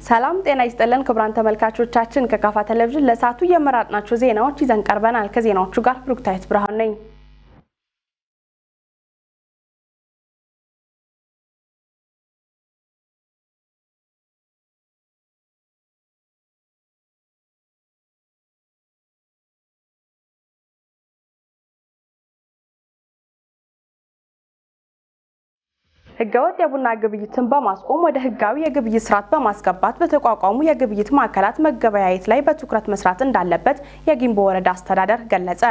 ሰላም ጤና ይስጥልን ክቡራን ተመልካቾቻችን ከካፋ ቴሌቪዥን ለሳቱ የመራጥናቸው ዜናዎች ይዘን ቀርበናል። ከዜናዎቹ ጋር ብሩክታይት ብርሃን ነኝ። ህገወጥ የቡና ግብይትን በማስቆም ወደ ህጋዊ የግብይት ስርዓት በማስገባት በተቋቋሙ የግብይት ማዕከላት መገበያየት ላይ በትኩረት መስራት እንዳለበት የጊምቦ ወረዳ አስተዳደር ገለጸ።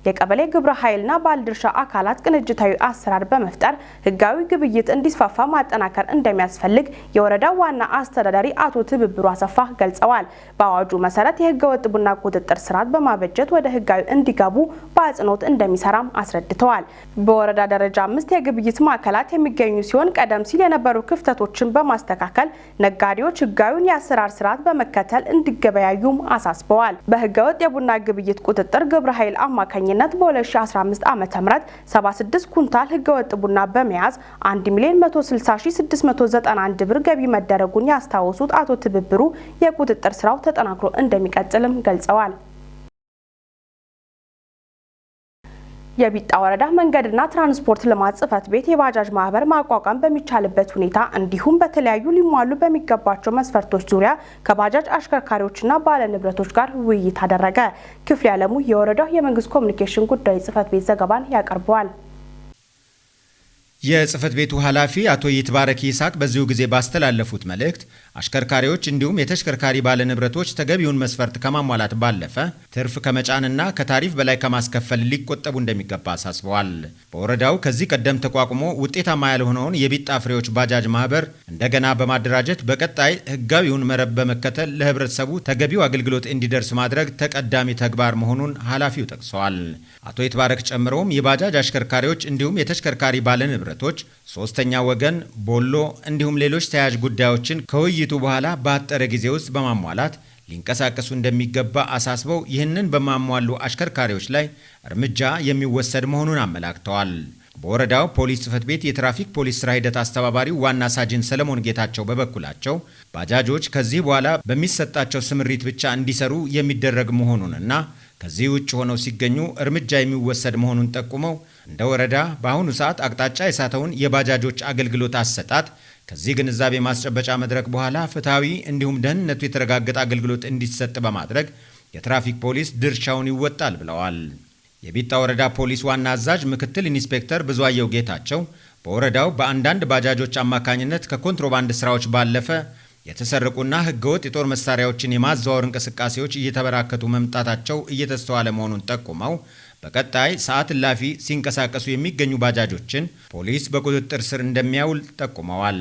የቀበሌ ግብረ ኃይልና ባለድርሻ አካላት ቅንጅታዊ አሰራር በመፍጠር ህጋዊ ግብይት እንዲስፋፋ ማጠናከር እንደሚያስፈልግ የወረዳው ዋና አስተዳዳሪ አቶ ትብብሩ አሰፋ ገልጸዋል። በአዋጁ መሰረት የህገወጥ ቡና ቁጥጥር ስርዓት በማበጀት ወደ ህጋዊ እንዲገቡ በአጽንኦት እንደሚሰራም አስረድተዋል። በወረዳ ደረጃ 5 የግብይት ማዕከላት የሚገኙ ሲሆን ቀደም ሲል የነበሩ ክፍተቶችን በማስተካከል ነጋዴዎች ህጋዊውን የአሰራር ስርዓት በመከተል እንዲገበያዩም አሳስበዋል። በህገወጥ የቡና ግብይት ቁጥጥር ግብረ ኃይል አማካኝነት በ2015 ዓ.ም 76 ኩንታል ህገወጥ ቡና በመያዝ 1,160,691 ብር ገቢ መደረጉን ያስታወሱት አቶ ትብብሩ የቁጥጥር ስራው ተጠናክሮ እንደሚቀጥልም ገልጸዋል። የቢጣ ወረዳ መንገድና ትራንስፖርት ልማት ጽሕፈት ቤት የባጃጅ ማህበር ማቋቋም በሚቻልበት ሁኔታ እንዲሁም በተለያዩ ሊሟሉ በሚገባቸው መስፈርቶች ዙሪያ ከባጃጅ አሽከርካሪዎችና ባለ ንብረቶች ጋር ውይይት አደረገ። ክፍል ያለሙ የወረዳው የመንግስት ኮሚኒኬሽን ጉዳዮች ጽሕፈት ቤት ዘገባን ያቀርበዋል። የጽሕፈት ቤቱ ኃላፊ አቶ ይትባረክ ይስሐቅ በዚሁ ጊዜ ባስተላለፉት መልእክት አሽከርካሪዎች እንዲሁም የተሽከርካሪ ባለንብረቶች ተገቢውን መስፈርት ከማሟላት ባለፈ ትርፍ ከመጫንና ከታሪፍ በላይ ከማስከፈል ሊቆጠቡ እንደሚገባ አሳስበዋል። በወረዳው ከዚህ ቀደም ተቋቁሞ ውጤታማ ያልሆነውን የቢጣ ፍሬዎች ባጃጅ ማህበር እንደገና በማደራጀት በቀጣይ ህጋዊውን መረብ በመከተል ለህብረተሰቡ ተገቢው አገልግሎት እንዲደርስ ማድረግ ተቀዳሚ ተግባር መሆኑን ኃላፊው ጠቅሰዋል። አቶ ይትባረክ ጨምረውም የባጃጅ አሽከርካሪዎች እንዲሁም የተሽከርካሪ ባለንብረቶች ሶስተኛ ወገን ቦሎ እንዲሁም ሌሎች ተያያዥ ጉዳዮችን ከውይይቱ በኋላ በአጠረ ጊዜ ውስጥ በማሟላት ሊንቀሳቀሱ እንደሚገባ አሳስበው ይህንን በማሟሉ አሽከርካሪዎች ላይ እርምጃ የሚወሰድ መሆኑን አመላክተዋል። በወረዳው ፖሊስ ጽሕፈት ቤት የትራፊክ ፖሊስ ስራ ሂደት አስተባባሪው ዋና ሳጅን ሰለሞን ጌታቸው በበኩላቸው ባጃጆች ከዚህ በኋላ በሚሰጣቸው ስምሪት ብቻ እንዲሰሩ የሚደረግ መሆኑንና ከዚህ ውጭ ሆነው ሲገኙ እርምጃ የሚወሰድ መሆኑን ጠቁመው እንደ ወረዳ በአሁኑ ሰዓት አቅጣጫ የሳተውን የባጃጆች አገልግሎት አሰጣጥ ከዚህ ግንዛቤ ማስጨበጫ መድረክ በኋላ ፍትሐዊ እንዲሁም ደህንነቱ የተረጋገጠ አገልግሎት እንዲሰጥ በማድረግ የትራፊክ ፖሊስ ድርሻውን ይወጣል ብለዋል። የቢጣ ወረዳ ፖሊስ ዋና አዛዥ ምክትል ኢንስፔክተር ብዙአየው ጌታቸው በወረዳው በአንዳንድ ባጃጆች አማካኝነት ከኮንትሮባንድ ስራዎች ባለፈ የተሰረቁና ህገወጥ የጦር መሳሪያዎችን የማዘዋወር እንቅስቃሴዎች እየተበራከቱ መምጣታቸው እየተስተዋለ መሆኑን ጠቁመው በቀጣይ ሰዓት እላፊ ሲንቀሳቀሱ የሚገኙ ባጃጆችን ፖሊስ በቁጥጥር ስር እንደሚያውል ጠቁመዋል።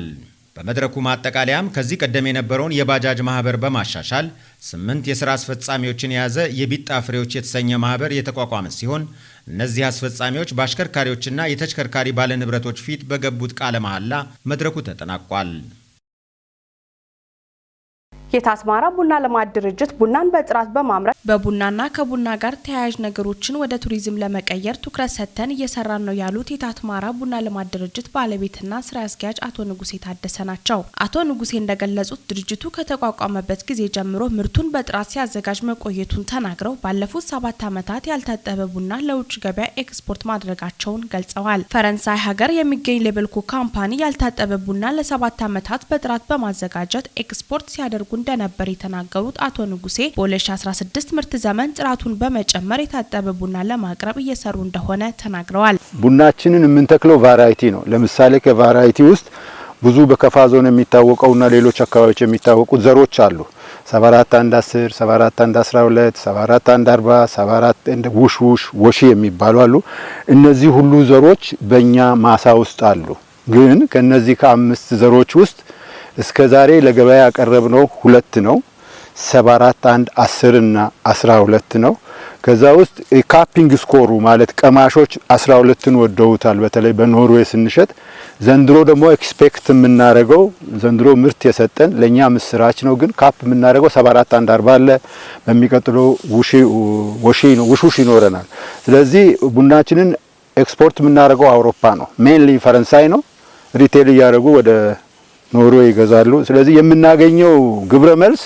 በመድረኩ ማጠቃለያም ከዚህ ቀደም የነበረውን የባጃጅ ማህበር በማሻሻል 8 የሥራ አስፈጻሚዎችን የያዘ የቢጣ ፍሬዎች የተሰኘ ማህበር የተቋቋመ ሲሆን እነዚህ አስፈጻሚዎች በአሽከርካሪዎችና የተሽከርካሪ ባለንብረቶች ፊት በገቡት ቃለ መሐላ መድረኩ ተጠናቋል። የታስማራ ቡና ልማት ድርጅት ቡናን በጥራት በማምረት በቡናና ከቡና ጋር ተያያዥ ነገሮችን ወደ ቱሪዝም ለመቀየር ትኩረት ሰጥተን እየሰራን ነው ያሉት የታስማራ ቡና ልማት ድርጅት ባለቤትና ስራ አስኪያጅ አቶ ንጉሴ ታደሰ ናቸው። አቶ ንጉሴ እንደገለጹት ድርጅቱ ከተቋቋመበት ጊዜ ጀምሮ ምርቱን በጥራት ሲያዘጋጅ መቆየቱን ተናግረው ባለፉት 7 ዓመታት ያልታጠበ ቡና ለውጭ ገበያ ኤክስፖርት ማድረጋቸውን ገልጸዋል። ፈረንሳይ ሀገር የሚገኝ ሌበልኮ ካምፓኒ ያልታጠበ ቡና ለ7 ዓመታት በጥራት በማዘጋጀት ኤክስፖርት ሲያደርጉ እንደነበር የተናገሩት አቶ ንጉሴ በ2016 ምርት ዘመን ጥራቱን በመጨመር የታጠበ ቡና ለማቅረብ እየሰሩ እንደሆነ ተናግረዋል። ቡናችንን የምንተክለው ቫራይቲ ነው። ለምሳሌ ከቫራይቲ ውስጥ ብዙ በከፋ ዞን የሚታወቀውና ሌሎች አካባቢዎች የሚታወቁት ዘሮች አሉ። 74110፣ 74112፣ 74140፣ 741 ውሽ ወሺ የሚባሉ አሉ። እነዚህ ሁሉ ዘሮች በእኛ ማሳ ውስጥ አሉ። ግን ከነዚህ ከ5 ዘሮች ውስጥ እስከ ዛሬ ለገበያ ያቀረብነው 2 ነው። 74110 እና 12 ነው። ከዛ ውስጥ ካፒንግ ስኮሩ ማለት ቀማሾች 12ን ወደውታል። በተለይ በኖርዌይ ስንሸጥ ዘንድሮ ደግሞ ኤክስፔክት የምናደርገው ዘንድሮ ምርት የሰጠን ለኛ ምስራች ነው። ግን ካፕ የምናደርገው 74140 አለ። በሚቀጥለው ውሽ ይኖረናል። ስለዚህ ቡናችንን ኤክስፖርት የምናደርገው አውሮፓ ነው። ሜንሊ ፈረንሳይ ነው። ሪቴል ያደረጉ ወደ ኖርዌይ ይገዛሉ። ስለዚህ የምናገኘው ግብረ መልስ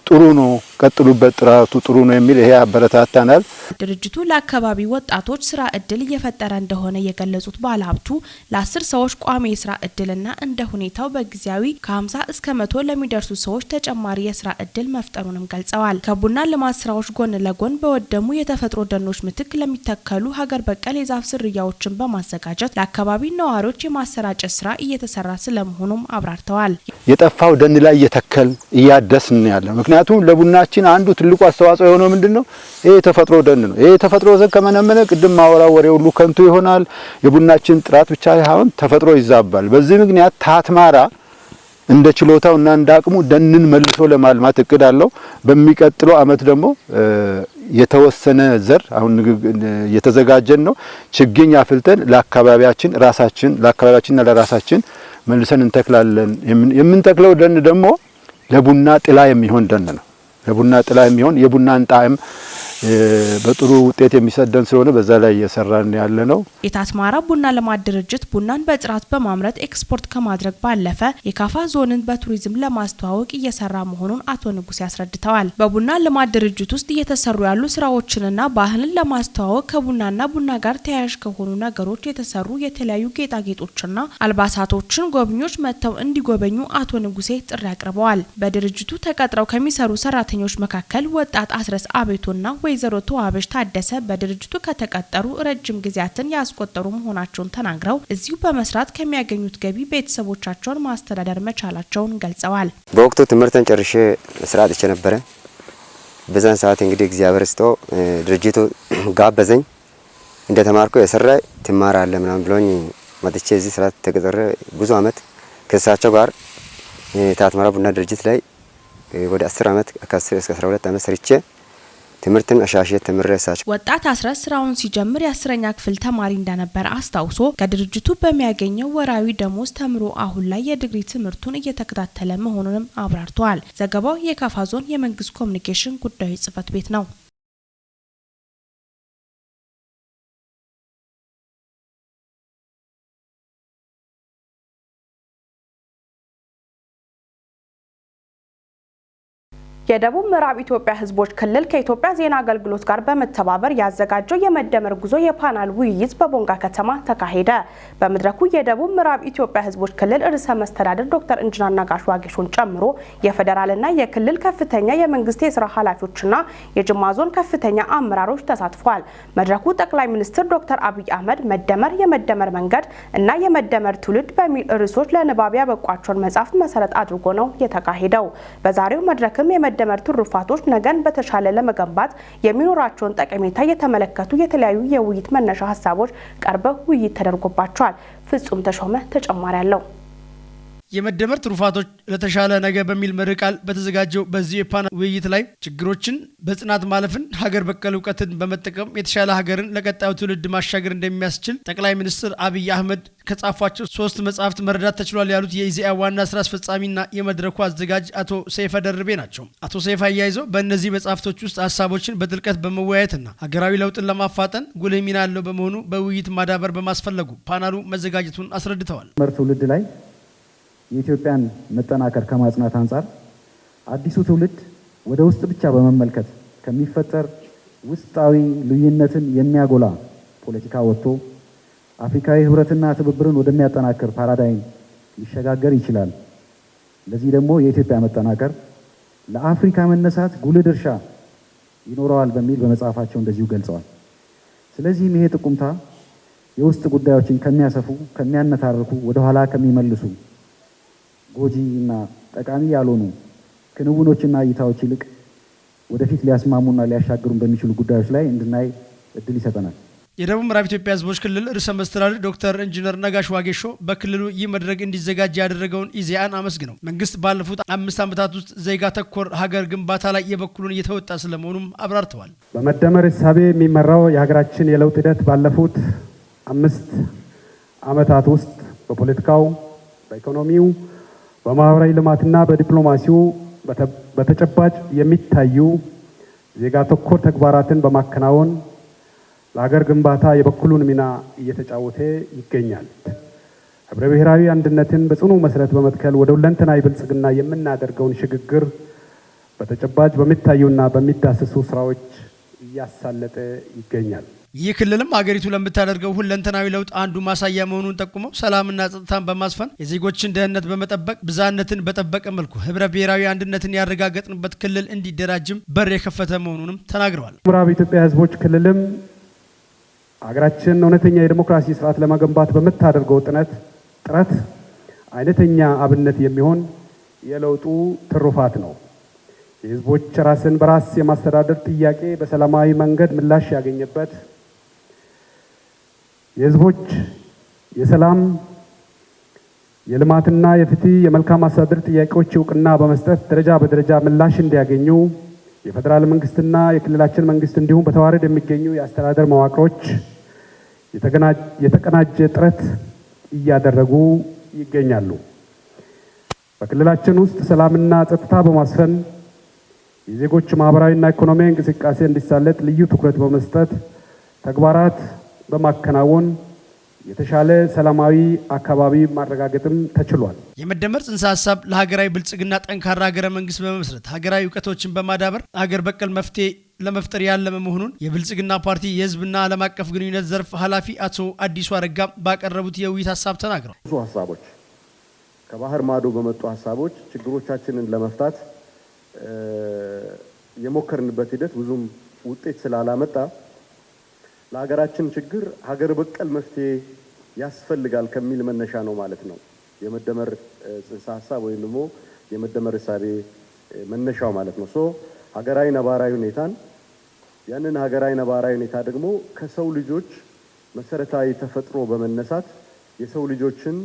ጥሩ ነው፣ ቀጥሉበት፣ ጥራቱ ጥሩ ነው የሚል ይሄ አበረታታናል። ድርጅቱ ለአካባቢ ወጣቶች ስራ እድል እየፈጠረ እንደሆነ የገለጹት ባለሀብቱ ለ10 ሰዎች ቋሚ የስራ እድልና እንደ ሁኔታው በጊዜያዊ ከ50 እስከ 100 ለሚደርሱ ሰዎች ተጨማሪ የስራ እድል መፍጠሩንም ገልጸዋል። ከቡና ልማት ስራዎች ጎን ለጎን በወደሙ የተፈጥሮ ደኖች ምትክ ለሚተከሉ ሀገር በቀል የዛፍ ዝርያዎችን በማዘጋጀት ለአካባቢ ነዋሪዎች የማሰራጨት ስራ እየተሰራ ስለመሆኑም አብራርተዋል። የጠፋው ደን ላይ እየተከል እያደስን ያለ ምክንያቱም ለቡናችን አንዱ ትልቁ አስተዋጽኦ የሆነው ምንድነው? ይሄ ተፈጥሮ ደን ነው። ይሄ ተፈጥሮ ዘን ከመነመነ ቅድም ማወራው ወሬ ሁሉ ከንቱ ይሆናል። የቡናችን ጥራት ብቻ ሳይሆን ተፈጥሮ ይዛባል። በዚህ ምክንያት ታትማራ እንደ ችሎታውና እንደ አቅሙ ደንን መልሶ ለማልማት እቅድ አለው። በሚቀጥለው አመት ደግሞ የተወሰነ ዘር አሁን የተዘጋጀን ነው ችግኝ አፍልተን ለአካባቢያችንና ለራሳችን መልሰን እንተክላለን። የምንተክለው ደን ደግሞ ለቡና ጥላ የሚሆን ደን ነው። ለቡና ጥላ የሚሆን የቡናን ጣዕም በጥሩ ውጤት የሚሰደን ስለሆነ በዛ ላይ እየሰራን ያለ ነው። የታትማራ ቡና ልማት ድርጅት ቡናን በጥራት በማምረት ኤክስፖርት ከማድረግ ባለፈ የካፋ ዞንን በቱሪዝም ለማስተዋወቅ እየሰራ መሆኑን አቶ ንጉሴ ያስረድተዋል። በቡና ልማት ድርጅት ውስጥ እየተሰሩ ያሉ ስራዎችንና ባህልን ለማስተዋወቅ ከቡናና ቡና ጋር ተያያዥ ከሆኑ ነገሮች የተሰሩ የተለያዩ ጌጣጌጦችና አልባሳቶችን ጎብኚዎች መጥተው እንዲጎበኙ አቶ ንጉሴ ጥሪ አቅርበዋል። በድርጅቱ ተቀጥረው ከሚሰሩ ሰራተኞች መካከል ወጣት አስረስ አቤቶና ወይዘሮ ተዋበሽ ታደሰ በድርጅቱ ከተቀጠሩ ረጅም ጊዜያትን ያስቆጠሩ መሆናቸውን ተናግረው እዚሁ በመስራት ከሚያገኙት ገቢ ቤተሰቦቻቸውን ማስተዳደር መቻላቸውን ገልጸዋል። በወቅቱ ትምህርትን ጨርሼ ስራ አጥቼ ነበረ። በዛን ሰዓት እንግዲህ እግዚአብሔር ስቶ ድርጅቱ ጋበዘኝ። እንደተማርኩ የሰራ ትማራለህ ምናምን ብሎኝ መጥቼ እዚህ ስራ ተቀጥሬ ብዙ አመት ከሳቸው ጋር ታትማራ ቡና ድርጅት ላይ ወደ 10 አመት ከ10 እስከ 12 አመት ሰርቼ ትምህርትን አሻሽዬ ተመረሳች። ወጣት አስረስ ስራውን ሲጀምር የ10ኛ ክፍል ተማሪ እንደነበር አስታውሶ ከድርጅቱ በሚያገኘው ወራዊ ደሞዝ ተምሮ አሁን ላይ የዲግሪ ትምህርቱን እየተከታተለ መሆኑንም አብራርተዋል። ዘገባው የካፋ ዞን የመንግስት ኮሚኒኬሽን ጉዳዮች ጽህፈት ቤት ነው። የደቡብ ምዕራብ ኢትዮጵያ ህዝቦች ክልል ከኢትዮጵያ ዜና አገልግሎት ጋር በመተባበር ያዘጋጀው የመደመር ጉዞ የፓናል ውይይት በቦንጋ ከተማ ተካሄደ። በመድረኩ የደቡብ ምዕራብ ኢትዮጵያ ህዝቦች ክልል ርዕሰ መስተዳድር ዶክተር ኢንጂነር ነጋሽ ዋጌሾን ጨምሮ የፌዴራልና የክልል ከፍተኛ የመንግስት የስራ ኃላፊዎችና የጅማ ዞን ከፍተኛ አመራሮች ተሳትፈዋል። መድረኩ ጠቅላይ ሚኒስትር ዶክተር አብይ አህመድ መደመር፣ የመደመር መንገድ እና የመደመር ትውልድ በሚል ርዕሶች ለንባብ ያበቋቸውን መጻሕፍት መሰረት አድርጎ ነው የተካሄደው። በዛሬው መድረክም የመደመር ትሩፋቶች ነገን በተሻለ ለመገንባት የሚኖራቸውን ጠቀሜታ የተመለከቱ የተለያዩ የውይይት መነሻ ሀሳቦች ቀርበው ውይይት ተደርጎባቸዋል። ፍጹም ተሾመ ተጨማሪ አለው። የመደመር ትሩፋቶች ለተሻለ ነገ በሚል መሪ ቃል በተዘጋጀው በዚህ የፓናል ውይይት ላይ ችግሮችን በጽናት ማለፍን ሀገር በቀል እውቀትን በመጠቀም የተሻለ ሀገርን ለቀጣዩ ትውልድ ማሻገር እንደሚያስችል ጠቅላይ ሚኒስትር አብይ አህመድ ከጻፏቸው 3 መጻሕፍት መረዳት ተችሏል ያሉት የኢዜአ ዋና ስራ አስፈጻሚና የመድረኩ አዘጋጅ አቶ ሰይፈ ደርቤ ናቸው። አቶ ሰይፈ አያይዘው በእነዚህ መጻሕፍቶች ውስጥ ሀሳቦችን በጥልቀት በመወያየትና ሀገራዊ ለውጥን ለማፋጠን ጉልህ ሚና ያለው በመሆኑ በውይይት ማዳበር በማስፈለጉ ፓናሉ መዘጋጀቱን አስረድተዋል። ትውልድ ላይ የኢትዮጵያን መጠናከር ከማጽናት አንጻር አዲሱ ትውልድ ወደ ውስጥ ብቻ በመመልከት ከሚፈጠር ውስጣዊ ልዩነትን የሚያጎላ ፖለቲካ ወጥቶ አፍሪካዊ ህብረትና ትብብርን ወደሚያጠናክር ፓራዳይም ሊሸጋገር ይችላል። ለዚህ ደግሞ የኢትዮጵያ መጠናከር ለአፍሪካ መነሳት ጉልህ ድርሻ ይኖረዋል በሚል በመጽሐፋቸው እንደዚሁ ገልጸዋል። ስለዚህም ይሄ ጥቁምታ የውስጥ ጉዳዮችን ከሚያሰፉ፣ ከሚያነታርኩ፣ ወደ ኋላ ከሚመልሱ ጎጂ እና ጠቃሚ ያልሆኑ ክንውኖችና እይታዎች ይልቅ ወደፊት ሊያስማሙና ሊያሻግሩን በሚችሉ ጉዳዮች ላይ እንድናይ እድል ይሰጠናል። የደቡብ ምዕራብ ኢትዮጵያ ህዝቦች ክልል ርዕሰ መስተዳድር ዶክተር ኢንጂነር ነጋሽ ዋጌሾ በክልሉ ይህ መድረክ እንዲዘጋጅ ያደረገውን ኢዜአን አመስግነው መንግስት ባለፉት 5 ዓመታት ውስጥ ዜጋ ተኮር ሀገር ግንባታ ላይ የበኩሉን እየተወጣ ስለመሆኑም አብራርተዋል። በመደመር እሳቤ የሚመራው የሀገራችን የለውጥ ሂደት ባለፉት 5 ዓመታት ውስጥ በፖለቲካው፣ በኢኮኖሚው፣ በማህበራዊ ልማትና በዲፕሎማሲው በተጨባጭ የሚታዩ ዜጋ ተኮር ተግባራትን በማከናወን ለሀገር ግንባታ የበኩሉን ሚና እየተጫወተ ይገኛል። ህብረ ብሔራዊ አንድነትን በጽኑ መሰረት በመትከል ወደ ሁለንተናዊ ብልጽግና የምናደርገውን ሽግግር በተጨባጭ በሚታዩና በሚዳሰሱ ስራዎች እያሳለጠ ይገኛል። ይህ ክልልም ሀገሪቱ ለምታደርገው ሁለንተናዊ ለውጥ አንዱ ማሳያ መሆኑን ጠቁመው ሰላምና ጸጥታን በማስፈን የዜጎችን ደህንነት በመጠበቅ ብዝሃነትን በጠበቀ መልኩ ህብረ ብሔራዊ አንድነትን ያረጋገጥንበት ክልል እንዲደራጅም በር የከፈተ መሆኑንም ተናግረዋል። ምዕራብ ኢትዮጵያ ህዝቦች ክልልም ሀገራችን እውነተኛ የዲሞክራሲ ስርዓት ለመገንባት በምታደርገው ጥረት አይነተኛ አብነት የሚሆን የለውጡ ትሩፋት ነው። የህዝቦች ራስን በራስ የማስተዳደር ጥያቄ በሰላማዊ መንገድ ምላሽ ያገኘበት፣ የህዝቦች የሰላም የልማትና የፍትህ የመልካም አስተዳደር ጥያቄዎች እውቅና በመስጠት ደረጃ በደረጃ ምላሽ እንዲያገኙ የፌደራል መንግስትና የክልላችን መንግስት እንዲሁም በተዋረድ የሚገኙ የአስተዳደር መዋቅሮች የተቀናጀ ጥረት እያደረጉ ይገኛሉ። በክልላችን ውስጥ ሰላምና ጸጥታ በማስፈን የዜጎች ማህበራዊና ኢኮኖሚያዊ እንቅስቃሴ እንዲሳለጥ ልዩ ትኩረት በመስጠት ተግባራት በማከናወን የተሻለ ሰላማዊ አካባቢ ማረጋገጥም ተችሏል። የመደመር ጽንሰ ሀሳብ ለሀገራዊ ብልጽግና ጠንካራ ሀገረ መንግስት በመመስረት ሀገራዊ እውቀቶችን በማዳበር ሀገር በቀል መፍትሄ ለመፍጠር ያለመ መሆኑን የብልጽግና ፓርቲ የህዝብና ዓለም አቀፍ ግንኙነት ዘርፍ ኃላፊ አቶ አዲሱ አረጋ ባቀረቡት የውይይት ሀሳብ ተናግረዋል። ብዙ ሀሳቦች ከባህር ማዶ በመጡ ሀሳቦች ችግሮቻችንን ለመፍታት የሞከርንበት ሂደት ብዙም ውጤት ስላላመጣ ለሀገራችን ችግር ሀገር በቀል መፍትሄ ያስፈልጋል ከሚል መነሻ ነው ማለት ነው የመደመር ጽንሰ ሀሳብ ወይም ደግሞ የመደመር እሳቤ መነሻው ማለት ነው። ሀገራዊ ነባራዊ ሁኔታን ያንን ሀገራዊ ነባራዊ ሁኔታ ደግሞ ከሰው ልጆች መሰረታዊ ተፈጥሮ በመነሳት የሰው ልጆችን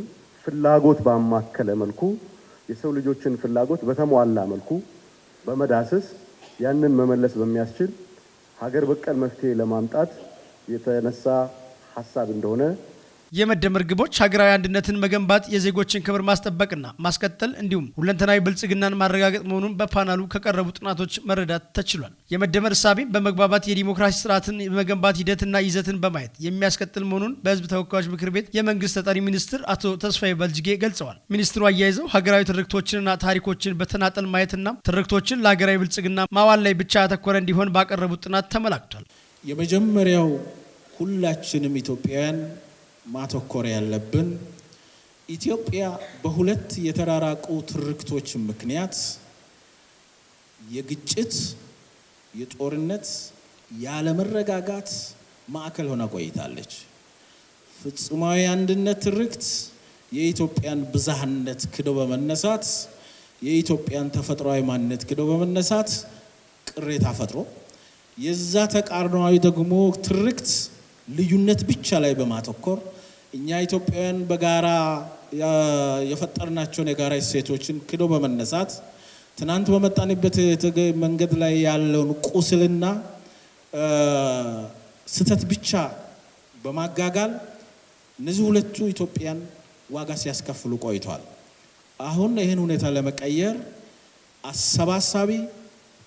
ፍላጎት ባማከለ መልኩ የሰው ልጆችን ፍላጎት በተሟላ መልኩ በመዳሰስ ያንን መመለስ በሚያስችል ሀገር በቀል መፍትሄ ለማምጣት የተነሳ ሀሳብ እንደሆነ የመደመር ግቦች ሀገራዊ አንድነትን መገንባት፣ የዜጎችን ክብር ማስጠበቅና ማስቀጠል እንዲሁም ሁለንተናዊ ብልጽግናን ማረጋገጥ መሆኑን በፓናሉ ከቀረቡ ጥናቶች መረዳት ተችሏል። የመደመር እሳቤ በመግባባት የዲሞክራሲ ስርዓትን የመገንባት ሂደትና ይዘትን በማየት የሚያስቀጥል መሆኑን በህዝብ ተወካዮች ምክር ቤት የመንግስት ተጠሪ ሚኒስትር አቶ ተስፋዬ በልጅጌ ገልጸዋል። ሚኒስትሩ አያይዘው ሀገራዊ ትርክቶችንና ታሪኮችን በተናጠል ማየትና ትርክቶችን ለሀገራዊ ብልጽግና ማዋል ላይ ብቻ ያተኮረ እንዲሆን ባቀረቡት ጥናት ተመላክቷል። የመጀመሪያው ሁላችንም ኢትዮጵያውያን ማተኮር ያለብን ኢትዮጵያ በሁለት የተራራቁ ትርክቶች ምክንያት የግጭት፣ የጦርነት፣ ያለመረጋጋት ማዕከል ሆና ቆይታለች። ፍጹማዊ አንድነት ትርክት የኢትዮጵያን ብዝሃነት ክዶ በመነሳት የኢትዮጵያን ተፈጥሯዊ ማንነት ክዶ በመነሳት ቅሬታ ፈጥሮ የዛ ተቃርኗዊ ደግሞ ትርክት ልዩነት ብቻ ላይ በማተኮር እኛ ኢትዮጵያውያን በጋራ የፈጠርናቸውን የጋራ እሴቶችን ክዶ በመነሳት ትናንት በመጣንበት መንገድ ላይ ያለውን ቁስልና ስተት ብቻ በማጋጋል እነዚህ ሁለቱ ኢትዮጵያን ዋጋ ሲያስከፍሉ ቆይቷል። አሁን ይህን ሁኔታ ለመቀየር አሰባሳቢ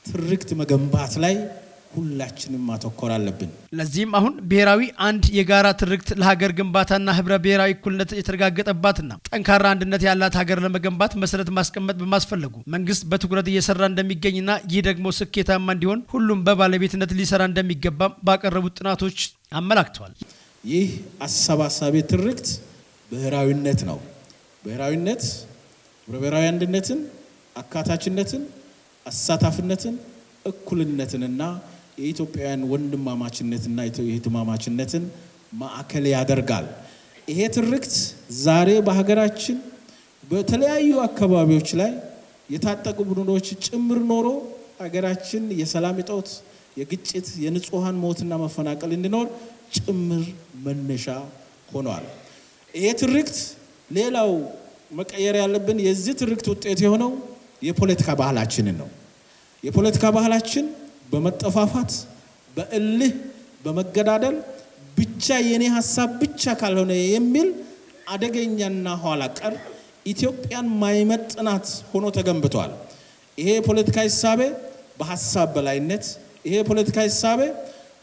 ትርክት መገንባት ላይ ሁላችንም ማተኮር አለብን። ለዚህም አሁን ብሔራዊ አንድ የጋራ ትርክት ለሀገር ግንባታና ህብረ ብሔራዊ እኩልነት የተረጋገጠባትና ጠንካራ አንድነት ያላት ሀገር ለመገንባት መሰረት ማስቀመጥ በማስፈለጉ መንግስት በትኩረት እየሰራ እንደሚገኝና ይህ ደግሞ ስኬታማ እንዲሆን ሁሉም በባለቤትነት ሊሰራ እንደሚገባ ባቀረቡት ጥናቶች አመላክተዋል። ይህ አሰባሳቢ ትርክት ብሔራዊነት ነው። ብሔራዊነት ህብረ ብሔራዊ አንድነትን፣ አካታችነትን፣ አሳታፍነትን፣ እኩልነትንና የኢትዮጵያውያን ወንድማማችነትና የእህትማማችነትን ማዕከል ያደርጋል። ይሄ ትርክት ዛሬ በሀገራችን በተለያዩ አካባቢዎች ላይ የታጠቁ ቡድኖች ጭምር ኖሮ ሀገራችን የሰላም እጦት፣ የግጭት፣ የንጹሃን ሞትና መፈናቀል እንዲኖር ጭምር መነሻ ሆኗል። ይሄ ትርክት ሌላው መቀየር ያለብን የዚህ ትርክት ውጤት የሆነው የፖለቲካ ባህላችንን ነው። የፖለቲካ ባህላችን በመጠፋፋት በእልህ በመገዳደል ብቻ የኔ ሐሳብ ብቻ ካልሆነ የሚል አደገኛና ኋላ ቀር ኢትዮጵያን ማይመጥናት ሆኖ ተገንብቷል። ይሄ የፖለቲካ ሐሳቤ በሐሳብ በላይነት፣ ይሄ የፖለቲካ ሐሳቤ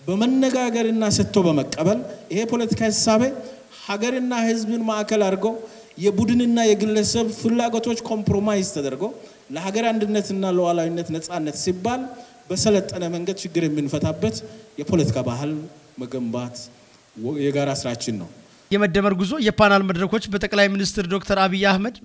በመነጋገርና ሰጥቶ በመቀበል፣ ይሄ የፖለቲካ ሐሳቤ ሀገርና ሕዝብን ማዕከል አድርጎ የቡድንና የግለሰብ ፍላጎቶች ኮምፕሮማይዝ ተደርጎ ለሀገር አንድነትና ለሉዓላዊነት ነጻነት ሲባል በሰለጠነ መንገድ ችግር የምንፈታበት የፖለቲካ ባህል መገንባት የጋራ ስራችን ነው። የመደመር ጉዞ የፓናል መድረኮች በጠቅላይ ሚኒስትር ዶክተር አብይ አህመድ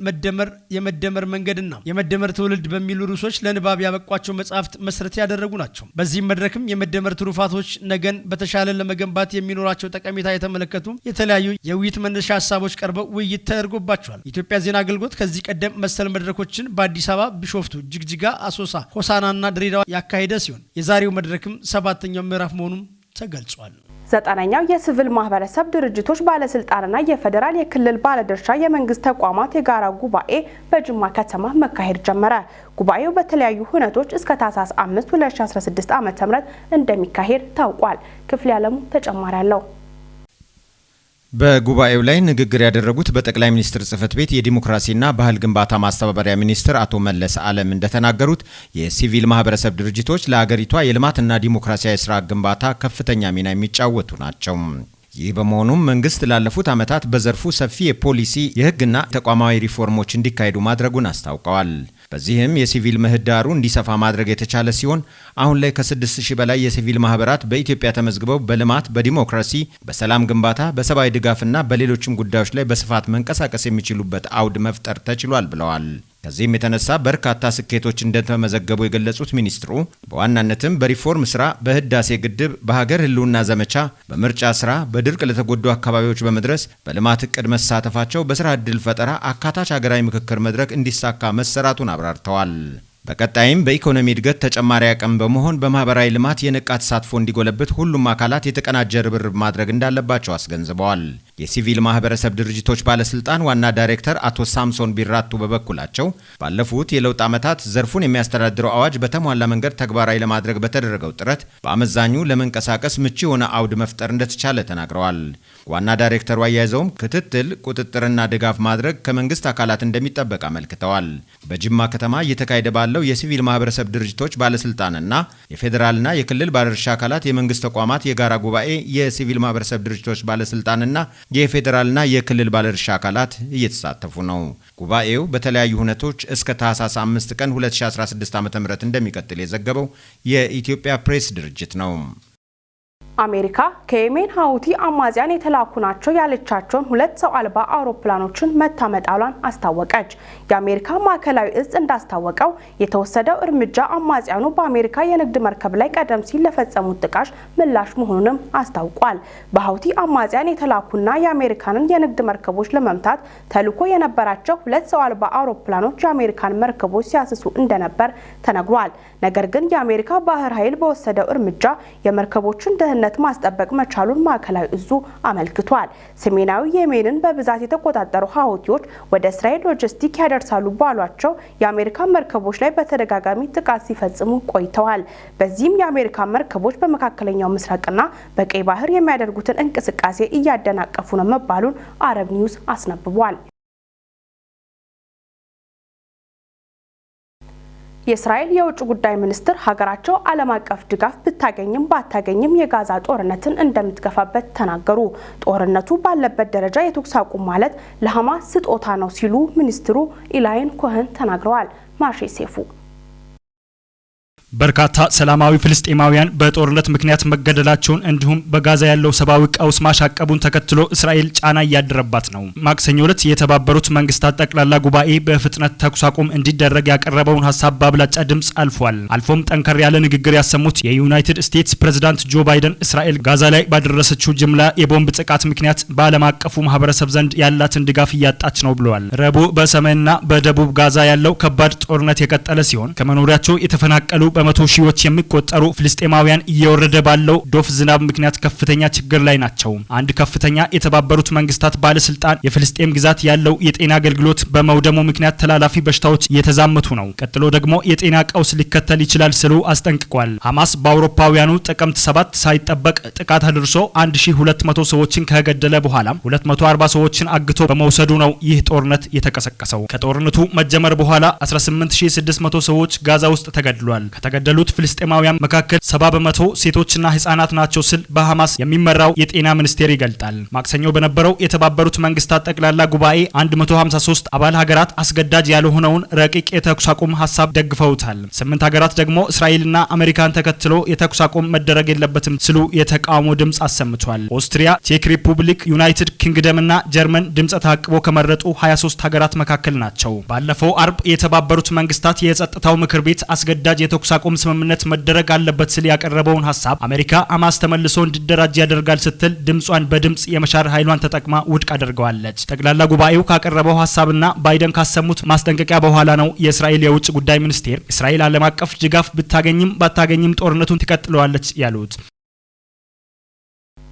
የመደመር መንገድና የመደመር ትውልድ በሚሉ ርዕሶች ለንባብ ያበቋቸው መጻሕፍት መሰረት ያደረጉ ናቸው። በዚህም መድረክም የመደመር ትሩፋቶች ነገን በተሻለ ለመገንባት የሚኖራቸው ጠቀሜታ የተመለከቱ የተለያዩ የውይይት መነሻ ሀሳቦች ቀርበው ውይይት ተደርጎባቸዋል። የኢትዮጵያ ዜና አገልግሎት ከዚህ ቀደም መሰል መድረኮችን በአዲስ አበባ፣ ቢሾፍቱ፣ ጅግጅጋ፣ አሶሳ፣ ሆሳናና ድሬዳዋ ያካሄደ ሲሆን የዛሬው መድረክም 7ኛው ምዕራፍ መሆኑም ተገልጿል። 9ኛው የሲቪል ማህበረሰብ ድርጅቶች ባለስልጣንና የፌዴራል የክልል ባለድርሻ የመንግስት ተቋማት የጋራ ጉባኤ በጅማ ከተማ መካሄድ ጀመረ። ጉባኤው በተለያዩ ሁነቶች እስከ ታህሳስ 5 2016 ዓ.ም እንደሚካሄድ ታውቋል። ክፍል ያለሙ ተጨማሪ አለው። በጉባኤው ላይ ንግግር ያደረጉት በጠቅላይ ሚኒስትር ጽህፈት ቤት የዲሞክራሲና ባህል ግንባታ ማስተባበሪያ ሚኒስትር አቶ መለስ አለም እንደተናገሩት የሲቪል ማህበረሰብ ድርጅቶች ለሀገሪቷ የልማትና ዲሞክራሲያዊ ስርዓት ግንባታ ከፍተኛ ሚና የሚጫወቱ ናቸው። ይህ በመሆኑም መንግስት ላለፉት ዓመታት በዘርፉ ሰፊ የፖሊሲ የህግና ተቋማዊ ሪፎርሞች እንዲካሄዱ ማድረጉን አስታውቀዋል። በዚህም የሲቪል ምህዳሩ እንዲሰፋ ማድረግ የተቻለ ሲሆን አሁን ላይ ከ6000 በላይ የሲቪል ማህበራት በኢትዮጵያ ተመዝግበው በልማት፣ በዲሞክራሲ፣ በሰላም ግንባታ፣ በሰብአዊ ድጋፍና በሌሎችም ጉዳዮች ላይ በስፋት መንቀሳቀስ የሚችሉበት አውድ መፍጠር ተችሏል ብለዋል። ከዚህም የተነሳ በርካታ ስኬቶች እንደተመዘገቡ የገለጹት ሚኒስትሩ በዋናነትም በሪፎርም ስራ፣ በህዳሴ ግድብ፣ በሀገር ህልውና ዘመቻ፣ በምርጫ ስራ፣ በድርቅ ለተጎዱ አካባቢዎች በመድረስ በልማት እቅድ መሳተፋቸው በስራ ዕድል ፈጠራ አካታች ሀገራዊ ምክክር መድረክ እንዲሳካ መሰራቱን አብራርተዋል። በቀጣይም በኢኮኖሚ እድገት ተጨማሪ አቅም በመሆን በማህበራዊ ልማት የነቃ ተሳትፎ እንዲጎለብት ሁሉም አካላት የተቀናጀ ርብርብ ማድረግ እንዳለባቸው አስገንዝበዋል። የሲቪል ማህበረሰብ ድርጅቶች ባለስልጣን ዋና ዳይሬክተር አቶ ሳምሶን ቢራቱ በበኩላቸው ባለፉት የለውጥ ዓመታት ዘርፉን የሚያስተዳድረው አዋጅ በተሟላ መንገድ ተግባራዊ ለማድረግ በተደረገው ጥረት በአመዛኙ ለመንቀሳቀስ ምቹ የሆነ አውድ መፍጠር እንደተቻለ ተናግረዋል። ዋና ዳይሬክተሩ አያይዘውም ክትትል፣ ቁጥጥርና ድጋፍ ማድረግ ከመንግስት አካላት እንደሚጠበቅ አመልክተዋል። በጅማ ከተማ እየተካሄደ ባለው የሲቪል ማህበረሰብ ድርጅቶች ባለስልጣንና የፌዴራልና የክልል ባለድርሻ አካላት የመንግስት ተቋማት የጋራ ጉባኤ የሲቪል ማህበረሰብ ድርጅቶች ባለስልጣንና የፌዴራልና የክልል ባለድርሻ አካላት እየተሳተፉ ነው። ጉባኤው በተለያዩ ሁነቶች እስከ ታህሳስ 5 ቀን 2016 ዓ.ም እንደሚቀጥል የዘገበው የኢትዮጵያ ፕሬስ ድርጅት ነው። አሜሪካ ከየመን ሀውቲ አማጽያን የተላኩ ናቸው ያለቻቸውን 2 ሰው አልባ አውሮፕላኖችን መታመጣሏን አስታወቀች። የአሜሪካ ማዕከላዊ እዝ እንዳስታወቀው የተወሰደው እርምጃ አማጽያኑ በአሜሪካ የንግድ መርከብ ላይ ቀደም ሲል ለፈጸሙት ጥቃት ምላሽ መሆኑንም አስታውቋል። በሀውቲ አማጽያን የተላኩና የአሜሪካንን የንግድ መርከቦች ለመምታት ተልዕኮ የነበራቸው 2 ሰው አልባ አውሮፕላኖች የአሜሪካን መርከቦች ሲያስሱ እንደነበር ተነግሯል። ነገር ግን የአሜሪካ ባህር ኃይል በወሰደው እርምጃ የመርከቦችን ደህንነት ማስጠበቅ መቻሉን ማዕከላዊ እዙ አመልክቷል። ሰሜናዊ የመንን በብዛት የተቆጣጠሩ ሀውቲዎች ወደ እስራኤል ሎጂስቲክ ያደርሳሉ ባሏቸው የአሜሪካ መርከቦች ላይ በተደጋጋሚ ጥቃት ሲፈጽሙ ቆይተዋል። በዚህም የአሜሪካ መርከቦች በመካከለኛው ምስራቅና በቀይ ባህር የሚያደርጉትን እንቅስቃሴ እያደናቀፉ ነው መባሉን አረብ ኒውስ አስነብቧል። የእስራኤል የውጭ ጉዳይ ሚኒስትር ሀገራቸው ዓለም አቀፍ ድጋፍ ብታገኝም ባታገኝም የጋዛ ጦርነትን እንደምትገፋበት ተናገሩ። ጦርነቱ ባለበት ደረጃ የተኩስ አቁም ማለት ለሐማስ ስጦታ ነው ሲሉ ሚኒስትሩ ኢላይን ኮሄን ተናግረዋል። ማሼ ሴፉ በርካታ ሰላማዊ ፍልስጤማውያን በጦርነት ምክንያት መገደላቸውን እንዲሁም በጋዛ ያለው ሰብአዊ ቀውስ ማሻቀቡን ተከትሎ እስራኤል ጫና እያደረባት ነው። ማክሰኞ ዕለት የተባበሩት መንግስታት ጠቅላላ ጉባኤ በፍጥነት ተኩስ አቁም እንዲደረግ ያቀረበውን ሀሳብ በአብላጫ ድምጽ አልፏል። አልፎም ጠንከር ያለ ንግግር ያሰሙት የዩናይትድ ስቴትስ ፕሬዝዳንት ጆ ባይደን እስራኤል ጋዛ ላይ ባደረሰችው ጅምላ የቦምብ ጥቃት ምክንያት በዓለም አቀፉ ማህበረሰብ ዘንድ ያላትን ድጋፍ እያጣች ነው ብለዋል። ረቡዕ በሰሜንና በደቡብ ጋዛ ያለው ከባድ ጦርነት የቀጠለ ሲሆን ከመኖሪያቸው የተፈናቀሉ በመቶ ሺዎች የሚቆጠሩ ፍልስጤማውያን እየወረደ ባለው ዶፍ ዝናብ ምክንያት ከፍተኛ ችግር ላይ ናቸው። አንድ ከፍተኛ የተባበሩት መንግስታት ባለስልጣን የፍልስጤም ግዛት ያለው የጤና አገልግሎት በመውደሙ ምክንያት ተላላፊ በሽታዎች እየተዛመቱ ነው፣ ቀጥሎ ደግሞ የጤና ቀውስ ሊከተል ይችላል ሲሉ አስጠንቅቋል። ሐማስ በአውሮፓውያኑ ጥቅምት 7 ሳይጠበቅ ጥቃት አድርሶ 1200 ሰዎችን ከገደለ በኋላ 240 ሰዎችን አግቶ በመውሰዱ ነው ይህ ጦርነት የተቀሰቀሰው። ከጦርነቱ መጀመር በኋላ 18600 ሰዎች ጋዛ ውስጥ ተገድሏል። ከተገደሉት ፍልስጤማውያን መካከል 70 በመቶ ሴቶችና ህጻናት ናቸው ሲል በሐማስ የሚመራው የጤና ሚኒስቴር ይገልጣል። ማክሰኞ በነበረው የተባበሩት መንግስታት ጠቅላላ ጉባኤ 153 አባል ሀገራት አስገዳጅ ያልሆነውን ረቂቅ የተኩስ አቁም ሐሳብ ደግፈውታል። 8 ሀገራት ደግሞ እስራኤልና አሜሪካን ተከትሎ የተኩስ አቁም መደረግ የለበትም ሲሉ የተቃውሞ ድምጽ አሰምቷል። ኦስትሪያ፣ ቼክ ሪፑብሊክ፣ ዩናይትድ ኪንግደም እና ጀርመን ድምጽ ተአቅቦ ከመረጡ 23 ሀገራት መካከል ናቸው። ባለፈው አርብ የተባበሩት መንግስታት የጸጥታው ምክር ቤት አስገዳጅ የተኩስ አቁም ስምምነት መደረግ አለበት ሲል ያቀረበውን ሐሳብ አሜሪካ ሐማስ ተመልሶ እንዲደራጅ ያደርጋል ስትል ድምጿን በድምጽ የመሻር ኃይሏን ተጠቅማ ውድቅ አድርገዋለች። ጠቅላላ ጉባኤው ካቀረበው ሐሳብና ባይደን ካሰሙት ማስጠንቀቂያ በኋላ ነው የእስራኤል የውጭ ጉዳይ ሚኒስቴር እስራኤል ዓለም አቀፍ ድጋፍ ብታገኝም ባታገኝም ጦርነቱን ትቀጥለዋለች ያሉት።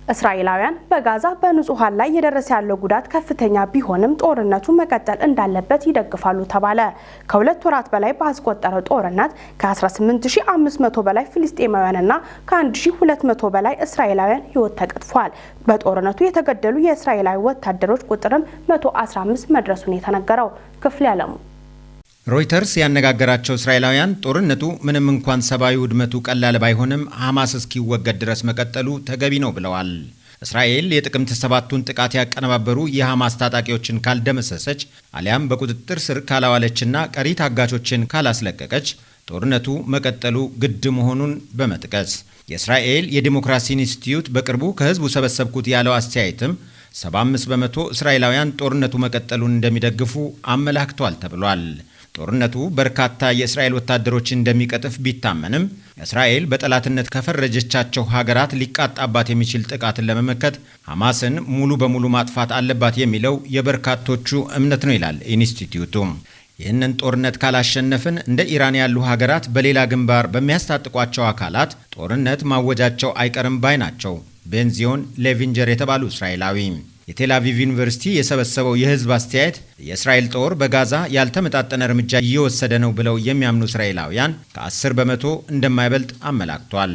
እስራኤላውያን በጋዛ በንጹሃን ላይ እየደረሰ ያለው ጉዳት ከፍተኛ ቢሆንም ጦርነቱ መቀጠል እንዳለበት ይደግፋሉ ተባለ። ከሁለት ወራት በላይ ባስቆጠረው ጦርነት ከ18500 በላይ ፍልስጤማውያንና ከ1200 በላይ እስራኤላውያን ሕይወት ተቀጥፏል። በጦርነቱ የተገደሉ የእስራኤላዊ ወታደሮች ቁጥርም 115 መድረሱን የተነገረው። ክፍል ያለሙ ሮይተርስ ያነጋገራቸው እስራኤላውያን ጦርነቱ ምንም እንኳን ሰብአዊ ውድመቱ ቀላል ባይሆንም ሐማስ እስኪወገድ ድረስ መቀጠሉ ተገቢ ነው ብለዋል። እስራኤል የጥቅምት 7ቱን ጥቃት ያቀነባበሩ የሐማስ ታጣቂዎችን ካልደመሰሰች አሊያም በቁጥጥር ስር ካላዋለችና ቀሪ ታጋቾችን ካላስለቀቀች ጦርነቱ መቀጠሉ ግድ መሆኑን በመጥቀስ የእስራኤል የዲሞክራሲ ኢንስቲትዩት በቅርቡ ከህዝቡ ሰበሰብኩት ያለው አስተያየትም 75 በመቶ እስራኤላውያን ጦርነቱ መቀጠሉን እንደሚደግፉ አመላክቷል ተብሏል። ጦርነቱ በርካታ የእስራኤል ወታደሮችን እንደሚቀጥፍ ቢታመንም እስራኤል በጠላትነት ከፈረጀቻቸው ሀገራት ሊቃጣባት የሚችል ጥቃትን ለመመከት ሐማስን ሙሉ በሙሉ ማጥፋት አለባት የሚለው የበርካቶቹ እምነት ነው ይላል ኢንስቲትዩቱ። ይህንን ጦርነት ካላሸነፍን እንደ ኢራን ያሉ ሀገራት በሌላ ግንባር በሚያስታጥቋቸው አካላት ጦርነት ማወጃቸው አይቀርም ባይ ናቸው ቤንዚዮን ሌቪንጀር የተባሉ እስራኤላዊ። የቴል አቪቭ ዩኒቨርሲቲ የሰበሰበው የህዝብ አስተያየት የእስራኤል ጦር በጋዛ ያልተመጣጠነ እርምጃ እየወሰደ ነው ብለው የሚያምኑ እስራኤላውያን ከ10 በመቶ እንደማይበልጥ አመላክቷል።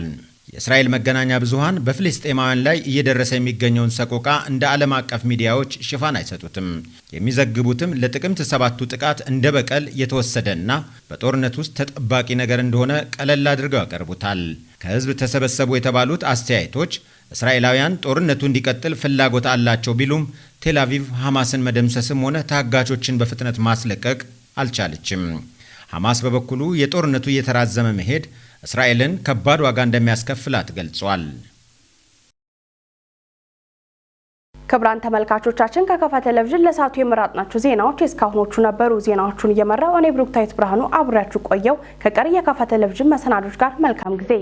የእስራኤል መገናኛ ብዙሃን በፍልስጤማውያን ላይ እየደረሰ የሚገኘውን ሰቆቃ እንደ ዓለም አቀፍ ሚዲያዎች ሽፋን አይሰጡትም። የሚዘግቡትም ለጥቅምት 7ቱ ጥቃት እንደ በቀል የተወሰደና በጦርነት ውስጥ ተጠባቂ ነገር እንደሆነ ቀለል አድርገው ያቀርቡታል። ከህዝብ ተሰበሰቡ የተባሉት አስተያየቶች እስራኤላውያን ጦርነቱ እንዲቀጥል ፍላጎት አላቸው ቢሉም ቴል አቪቭ ሐማስን መደምሰስም ሆነ ታጋቾችን በፍጥነት ማስለቀቅ አልቻለችም። ሐማስ በበኩሉ የጦርነቱ እየተራዘመ መሄድ እስራኤልን ከባድ ዋጋ እንደሚያስከፍላት ገልጿል። ክቡራን ተመልካቾቻችን ከከፋ ቴሌቪዥን ለሰዓቱ የመረጥናቸው ዜናዎች እስካሁኖቹ ነበሩ። ዜናዎቹን እየመራው እኔ ብሩክታይት ብርሃኑ አብሬያችሁ ቆየው። ከቀሪ የከፋ ቴሌቪዥን መሰናዶች ጋር መልካም ጊዜ